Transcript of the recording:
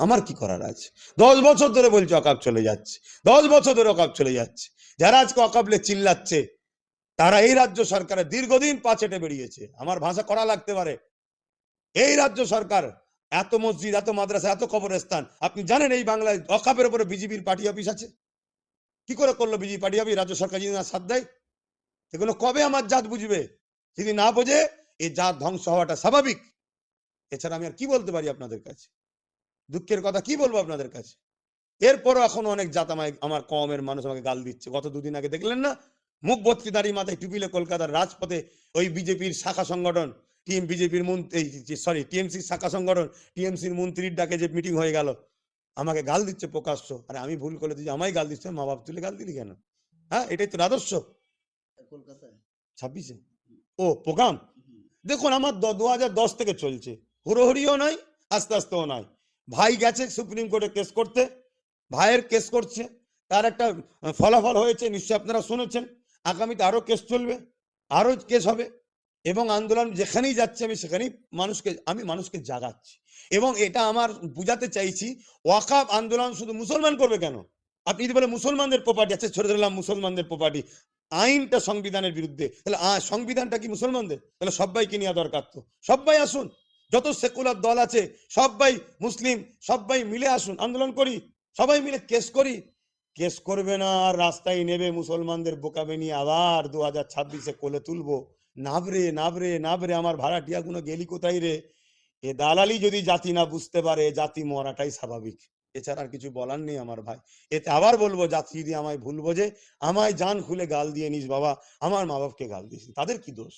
আমার কি করার আছে? 10 বছর ধরে বলছে অকাপ চলে যাচ্ছে, 10 বছর ধরে অকাপ চলে যাচ্ছে। যারা আজকে অকাবলে চিল্লাচ্ছে তারা এই রাজ্য সরকারের দীর্ঘদিন পাচেটে বেরিয়েছে। আমার ভাষা করা লাগতে পারে। এই রাজ্য সরকার এত মসজিদ, এত মাদ্রাসা, এত কবরস্থান, আপনি জানেন এই বাংলায় অকাপের উপরে বিজেপির পার্টি অফিস আছে? কি করে করলো বিজেপি পার্টি অফিস? রাজ্য সরকার যদি না সাথ দেয়, এগুলো কবে আমার জাত বুঝবে? যদি না বোঝে এই জাত ধ্বংস হওয়াটা স্বাভাবিক। এছাড়া আমি আর কি বলতে পারি আপনাদের কাছে? দুঃখের কথা কি বলবো আপনাদের কাছে? এরপরও এখনো অনেক জাত আমার কমের মানুষ আমাকে গাল দিচ্ছে। গত দুদিন আগে দেখলেন না, মুখ ভর্তি দাঁড়িয়ে মাথায় টুপিলে কলকাতার রাজপথে ওই বিজেপির শাখা সংগঠন বিজেপির মন্ত্রী, সরি টিএমসির শাখা সংগঠন, টিএমসির মন্ত্রীর ডাকে যে মিটিং হয়ে গেল, আমাকে গাল দিচ্ছে প্রকাশ্য। আরে আমি ভুল করে দিচ্ছি, আমায় গাল দিচ্ছে, মা বাপ তুলে গাল দিলি কেন? হ্যাঁ, এটাই তো আদর্শ। 26-এ ও প্রোগ্রাম দেখুন, আমার 2010 থেকে চলছে, হুড়োহুড়িও নয়, আস্তে আস্তেও নয়। ভাই গেছে সুপ্রিম কোর্টে কেস করতে, ভাইয়ের কেস করছে, তার একটা ফলাফল হয়েছে, নিশ্চয়ই আপনারা শুনেছেন। আগামীতে আরো কেস চলবে, আরো কেস হবে, এবং আন্দোলন যেখানেই যাচ্ছে আমি সেখানেই মানুষকে জাগাচ্ছি। এবং এটা আমার বুঝাতে চাইছি, ওয়াকাফ আন্দোলন শুধু মুসলমান করবে কেন? আপনি যদি বলে মুসলমানদের প্রপার্টি আছে, ছেড়ে দিলাম মুসলমানদের প্রপার্টি, আইনটা সংবিধানের বিরুদ্ধে, তাহলে সংবিধানটা কি মুসলমানদের? তাহলে সবাইকে নেওয়া দরকার। তো সবাই আসুন, যত সেকুলার দল আছে সবাই, মুসলিম সবাই মিলে আসুন, আন্দোলন করি, সবাই মিলে কেস করি। কেস করবে না আর রাস্তায় নেবে মুসলমানদের বোকাবে নিয়ে আবার 2026-এ কোলে তুলবো। নাবরে নাবরে নাবরে, আমার ভাড়াটিয়া গুলো গেলি কোথায় রে? এ দালালি যদি জাতি না বুঝতে পারে, জাতি মরাটাই স্বাভাবিক। এছাড়া আর কিছু বলার নেই আমার ভাই। এতে আবার বলবো, জাতি যদি আমায় ভুল বোঝে, আমায় জান খুলে গাল দিয়ে নিস বাবা, আমার মা বাপকে গাল দিস, তাদের কি দোষ?